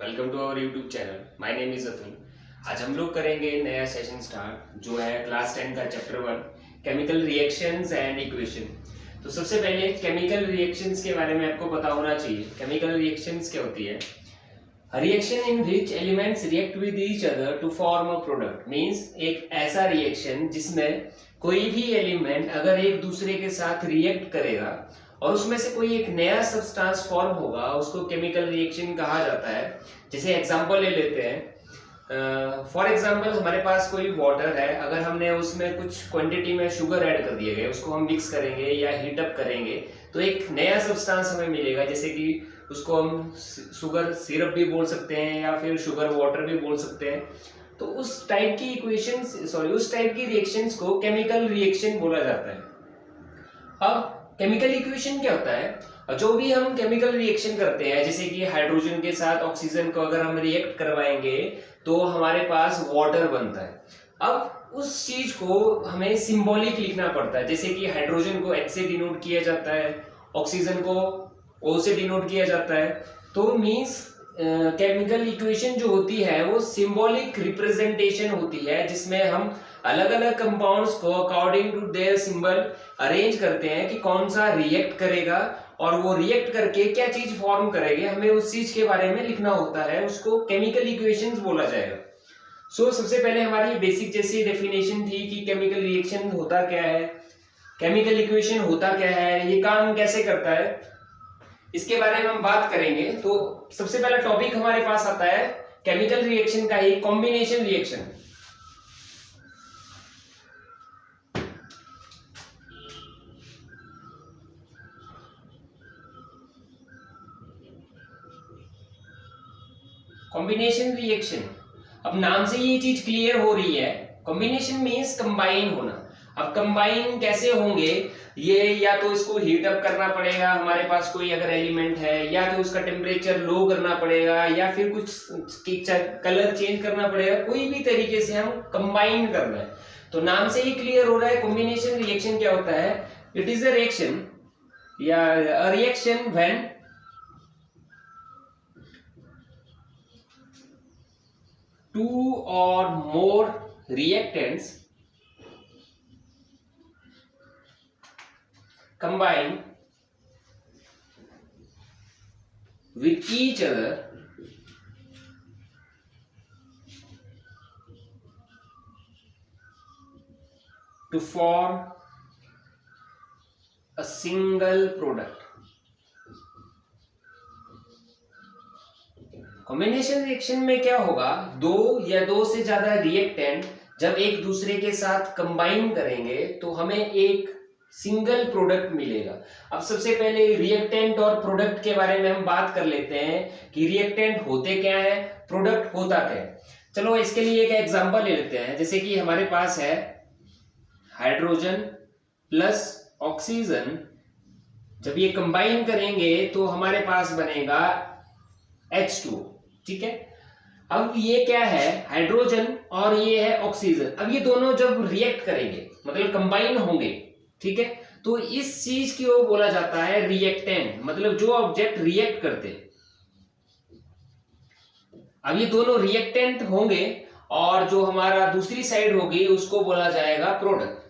Welcome to our YouTube channel. My name is Atul. आज हम लोग करेंगे नया सेशन स्टार्ट जो है क्लास 10 का chapter 1 chemical reactions and equation. तो सबसे पहले केमिकल रिएक्शंस के बारे में आपको पता होना चाहिए। केमिकल रिएक्शंस क्या होती है? Reaction in which elements react with each other to form a product means एक ऐसा रिएक्शन जिसमें कोई भी एलिमेंट अगर एक दूसरे के साथ रिएक्ट करेगा और उसमें से कोई एक नया सब्सटेंस फॉर्म होगा, उसको केमिकल रिएक्शन कहा जाता है। जैसे एग्जांपल ले लेते हैं। फॉर एग्जांपल हमारे पास कोई वाटर है, अगर हमने उसमें कुछ क्वांटिटी में शुगर ऐड कर दिए गए, उसको हम मिक्स करेंगे या हीट अप करेंगे तो एक नया सब्सटेंस हमें मिलेगा। जैसे कि उसको हम शुगर सिरप भी बोल सकते हैं या फिर शुगर वाटर भी बोल सकते हैं। तो उस टाइप की उस टाइप की रिएक्शंस को केमिकल रिएक्शन बोला जाता है। अब केमिकल इक्वेशन क्या होता है? जो भी हम केमिकल रिएक्शन करते हैं, जैसे कि हाइड्रोजन के साथ ऑक्सीजन को अगर हम रिएक्ट करवाएंगे तो हमारे पास वाटर बनता है। अब उस चीज को हमें सिंबॉलिक लिखना पड़ता है। जैसे कि हाइड्रोजन को H से डिनोट किया जाता है, ऑक्सीजन को O से डिनोट किया जाता है। तो मींस केमिकल इक्वेशन जो होती है वो सिंबॉलिक रिप्रेजेंटेशन होती है, जिसमें हम अलग अलग कंपाउंड्स को according to their symbol arrange करते हैं कि कौन सा रिएक्ट करेगा और वो रिएक्ट करके क्या चीज फॉर्म करेगी, हमें उस चीज के बारे में लिखना होता है। उसको केमिकल इक्वेशंस बोला जाएगा। सबसे पहले हमारी बेसिक जैसी डेफिनेशन थी कि केमिकल रिएक्शन होता क्या है, केमिकल इक्वेशन होता क्या है, ये काम कैसे करता है, इसके बारे में हम बात करेंगे। तो सबसे पहला टॉपिक हमारे पास आता है केमिकल रिएक्शन का ही, कॉम्बिनेशन रिएक्शन। कॉम्बिनेशन रिएक्शन, अब नाम से ये चीज क्लियर हो रही है। कॉम्बिनेशन मींस कंबाइन होना। अब कंबाइन कैसे होंगे ये, या तो इसको हीट अप करना पड़ेगा, हमारे पास कोई अगर एलिमेंट है, या तो उसका टेम्परेचर लो करना पड़ेगा, या फिर कुछ कलर चेंज करना पड़ेगा। कोई भी तरीके से हम कंबाइन करना है। तो नाम से ही क्लियर हो रहा है कॉम्बिनेशन रिएक्शन क्या होता है। इट इज अ रिएक्शन या a reaction when two or more reactants combine with each other to form a single product. Combination reaction में क्या होगा, दो या दो से ज्यादा रिएक्टेंट जब एक दूसरे के साथ कंबाइन करेंगे तो हमें एक सिंगल प्रोडक्ट मिलेगा। अब सबसे पहले रिएक्टेंट और प्रोडक्ट के बारे में हम बात कर लेते हैं कि रिएक्टेंट होते क्या है, प्रोडक्ट होता क्या है। चलो इसके लिए एक एग्जांपल ले लेते हैं। जैसे कि हमारे पास है हाइड्रोजन प्लस ऑक्सीजन, जब ये कंबाइन करेंगे तो हमारे पास बनेगा H2। ठीक है। अब ये क्या है, हाइड्रोजन और ये है ऑक्सीजन। अब ये दोनों जब रिएक्ट करेंगे मतलब कंबाइन होंगे, ठीक है, तो इस चीज की वो बोला जाता है रिएक्टेंट, मतलब जो ऑब्जेक्ट रिएक्ट करते। अब ये दोनों रिएक्टेंट होंगे और जो हमारा दूसरी साइड होगी उसको बोला जाएगा प्रोडक्ट।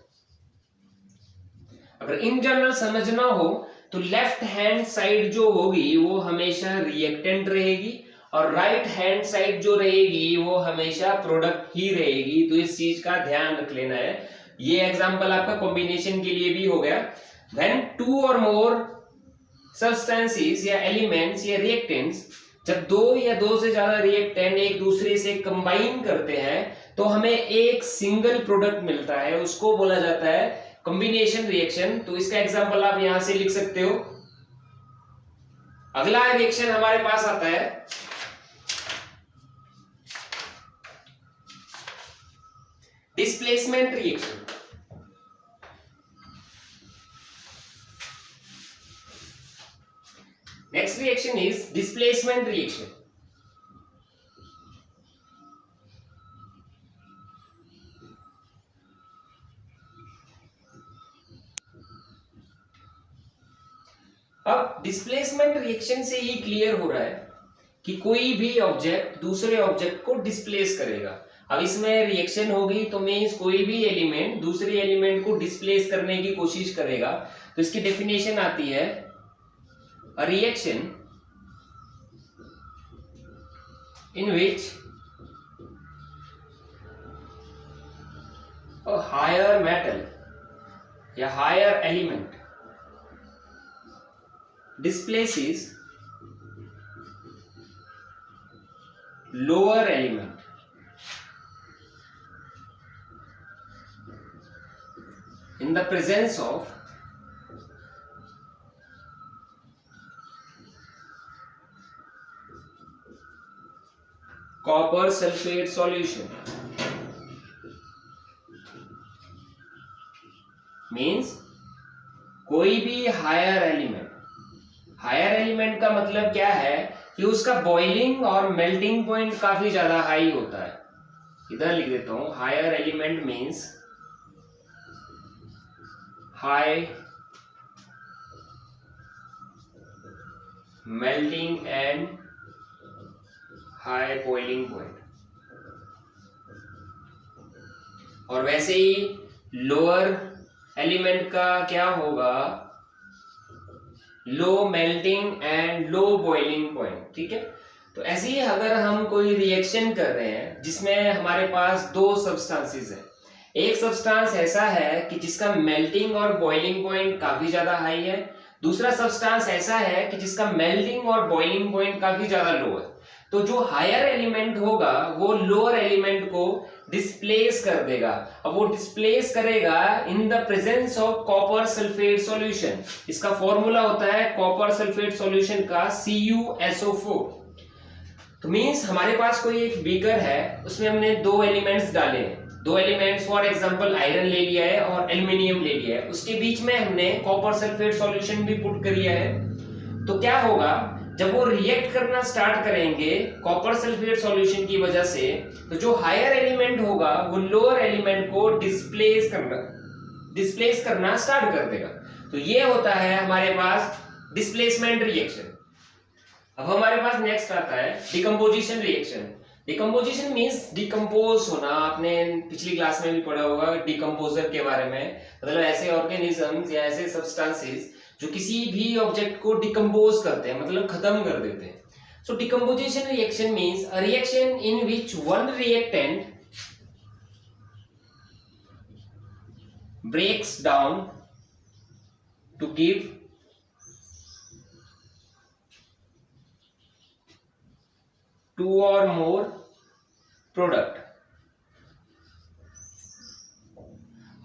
अगर इन जनरल समझना हो तो लेफ्ट हैंड साइड जो होगी वो हमेशा रिएक्टेंट रहेगी और राइट हैंड साइड जो रहेगी वो हमेशा प्रोडक्ट ही रहेगी। तो इस चीज का ध्यान रख लेना है। ये एग्जांपल आपका कॉम्बिनेशन के लिए भी हो गया। व्हेन टू और मोर सब्सटेंसेस या एलिमेंट्स या रिएक्टेंट्स, जब दो या दो से ज्यादा रिएक्टेंट एक दूसरे से कंबाइन करते हैं तो हमें एक सिंगल प्रोडक्ट मिलता है, उसको बोला जाता है कॉम्बिनेशन रिएक्शन। तो इसका एग्जांपल आप यहां से लिख सकते हो। अगला रिएक्शन हमारे पास आता है displacement reaction. Next reaction is displacement reaction. अब डिस्प्लेसमेंट रिएक्शन से ये क्लियर हो रहा है कि कोई भी ऑब्जेक्ट दूसरे ऑब्जेक्ट को डिस्प्लेस करेगा। अब इसमें रिएक्शन होगी तो मीन्स कोई भी एलिमेंट दूसरे एलिमेंट को डिस्प्लेस करने की कोशिश करेगा। तो इसकी डेफिनेशन आती है अ reaction in which a higher metal या higher element displaces lower element in the presence of copper sulfate solution। Means कोई भी हायर एलिमेंट का मतलब क्या है कि उसका बॉइलिंग और मेल्टिंग पॉइंट काफी ज्यादा हाई होता है। इधर लिख देता हूं, higher element means high melting and high boiling point. और वैसे ही लोअर एलिमेंट का क्या होगा, low melting and low boiling point. ठीक है, तो ऐसे ही अगर हम कोई रिएक्शन कर रहे हैं जिसमें हमारे पास दो सब्सटेंसेस है, एक सब्सटेंस ऐसा है कि जिसका मेल्टिंग और बॉइलिंग पॉइंट काफी ज्यादा हाई है, दूसरा सब्सटेंस ऐसा है कि जिसका मेल्टिंग और बॉइलिंग पॉइंट काफी ज्यादा लो है। तो जो हायर एलिमेंट होगा वो लोअर एलिमेंट को डिस्प्लेस कर देगा। अब वो डिस्प्लेस करेगा in the presence of copper sulphate solution. इसका फॉर्मूला होता है कॉपर सल्फेट सॉल्यूशन का CuSO4। तो मींस हमारे पास कोई एक बीकर है, उसमें हमने दो एलिमेंट्स डाले हैं, दो एलिमेंट्स फॉर एग्जांपल आयरन ले लिया है और एल्युमिनियम ले लिया है, उसके बीच में हमने कॉपर सल्फेट सॉल्यूशन भी पुट किया है। तो क्या होगा, जब वो रिएक्ट करना स्टार्ट करेंगे कॉपर सल्फेट सॉल्यूशन की वजह से, तो जो हायर एलिमेंट होगा वो लोअर एलिमेंट को डिस्प्लेस करना स्टार्ट कर देगा। तो ये होता है हमारे पास डिस्प्लेसमेंट रिएक्शन। अब हमारे पास नेक्स्ट आता है decomposition reaction. Decomposition means decompose होना। आपने पिछली क्लास में भी पढ़ा होगा डिकम्पोजर के बारे में, मतलब ऐसे ऑर्गेनिजम्स या ऐसे सब्सटेंसेस जो किसी भी ऑब्जेक्ट को डिकम्पोज करते हैं, मतलब खत्म कर देते हैं। So decomposition reaction means a reaction in which one reactant breaks down to give two or more product।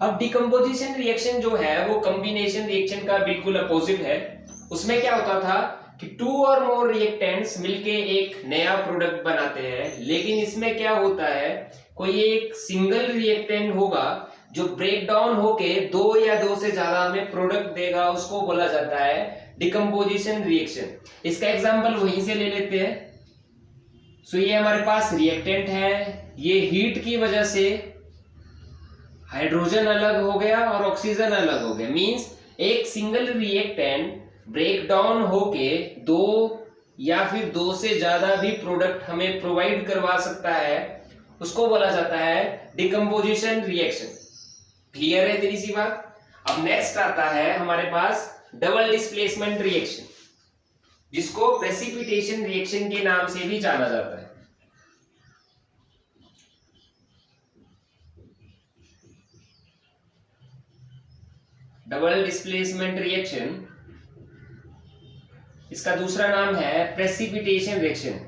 अब डिकम्पोजिशन रिएक्शन जो है वो कॉम्बिनेशन रिएक्शन का बिल्कुल अपोजिट है। उसमें क्या होता था कि टू और मोर रिएक्टेंट्स मिलके एक नया प्रोडक्ट बनाते हैं, लेकिन इसमें क्या होता है, कोई एक सिंगल रिएक्टेंट होगा जो ब्रेक डाउन होके दो या दो से ज्यादा हमें प्रोडक्ट देगा, उसको बोला जाता है डिकम्पोजिशन रिएक्शन। इसका एग्जांपल वहीं से ले लेते हैं। सो ये हमारे पास रिएक्टेंट है, ये हीट की वजह से हाइड्रोजन अलग हो गया और ऑक्सीजन अलग हो गया। मींस एक सिंगल रिएक्टेंट ब्रेक डाउन होके दो या फिर दो से ज्यादा भी प्रोडक्ट हमें प्रोवाइड करवा सकता है, उसको बोला जाता है डिकम्पोजिशन रिएक्शन। क्लियर है तेरी सी बात। अब नेक्स्ट आता है हमारे पास डबल डिस्प्लेसमेंट रिएक्शन, जिसको प्रेसिपिटेशन रिएक्शन के नाम से भी जाना जाता है। डबल डिस्प्लेसमेंट रिएक्शन, इसका दूसरा नाम है प्रेसिपिटेशन रिएक्शन।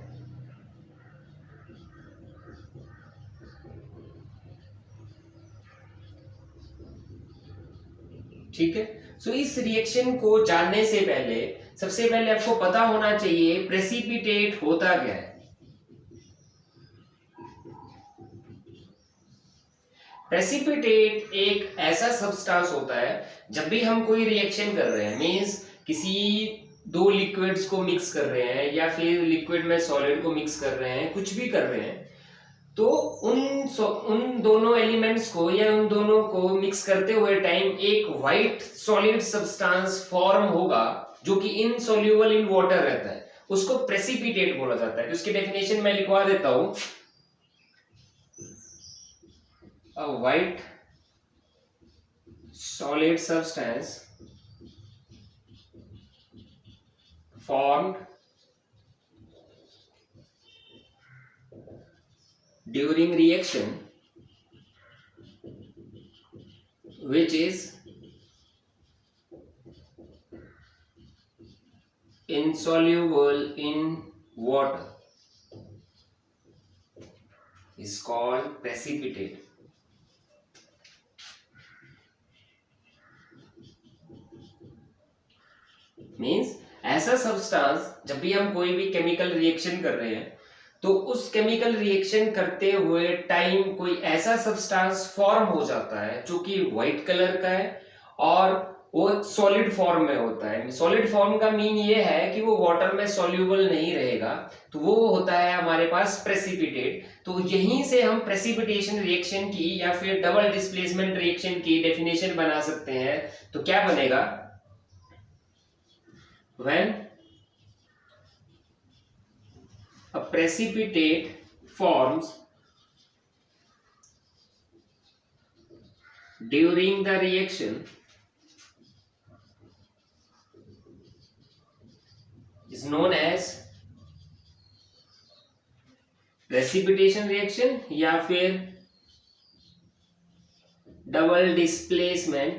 ठीक है, सो इस रिएक्शन को जानने से पहले सबसे पहले आपको पता होना चाहिए प्रेसिपिटेट होता क्या है। प्रेसिपिटेट एक ऐसा सब्सटेंस होता है, जब भी हम कोई रिएक्शन कर रहे हैं, मींस किसी दो लिक्विड्स को मिक्स कर रहे हैं या फिर लिक्विड में सॉलिड को मिक्स कर रहे हैं, कुछ भी कर रहे हैं, तो उन दोनों एलिमेंट्स को या उन दोनों को मिक्स करते हुए टाइम एक व्हाइट सॉलिड सब्सटेंस फॉर्म होगा जो कि इनसोल्यूबल इन वाटर रहता है। उसको प्रेसिपिटेट बोला जाता है। तो उसकी डेफिनेशन मैं लिखवा देता हूं, a white solid substance formed during reaction which is insoluble in water is called precipitate. Means ऐसा सब्सटेंस, जब भी हम कोई भी केमिकल रिएक्शन कर रहे हैं तो उस केमिकल रिएक्शन करते हुए टाइम कोई ऐसा सब्सटेंस फॉर्म हो जाता है जो कि व्हाइट कलर का है और वो सॉलिड फॉर्म में होता है। सॉलिड फॉर्म का मीन ये है कि वो वाटर में सॉल्यूबल नहीं रहेगा, तो वो होता है हमारे पास प्रेसिपिटेट। तो यहीं से हम प्रेसिपिटेशन रिएक्शन की या फिर डबल डिस्प्लेसमेंट रिएक्शन की डेफिनेशन बना सकते हैं। तो क्या बनेगा, when a precipitate forms during the reaction is known as precipitation reaction या फिर डबल डिस्प्लेसमेंट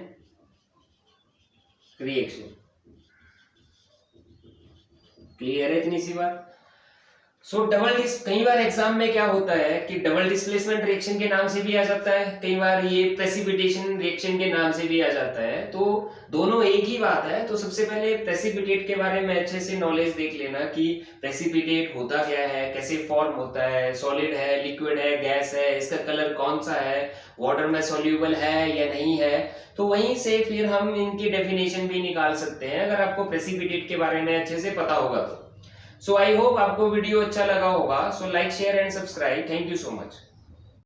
रिएक्शन। क्लियर है इतनी सी बात। सो कई बार एग्जाम में क्या होता है कि डबल डिस्प्लेसमेंट रिएक्शन के नाम से भी आ जाता है, कई बार ये प्रेसिपिटेशन रिएक्शन के नाम से भी आ जाता है, तो दोनों एक ही बात है। तो सबसे पहले प्रेसिपिटेट के बारे में अच्छे से नॉलेज देख लेना कि प्रेसिपिटेट होता क्या है, कैसे फॉर्म होता है, सॉलिड है, लिक्विड है, गैस है, इसका कलर कौन सा है, वाटर में सॉल्यूबल है या नहीं है। तो वहीं से फिर हम इनकी डेफिनेशन भी निकाल सकते हैं अगर आपको प्रेसिपिटेट के बारे में अच्छे से पता होगा तो। सो आई होप आपको वीडियो अच्छा लगा होगा। So like, share and subscribe. Thank you so much.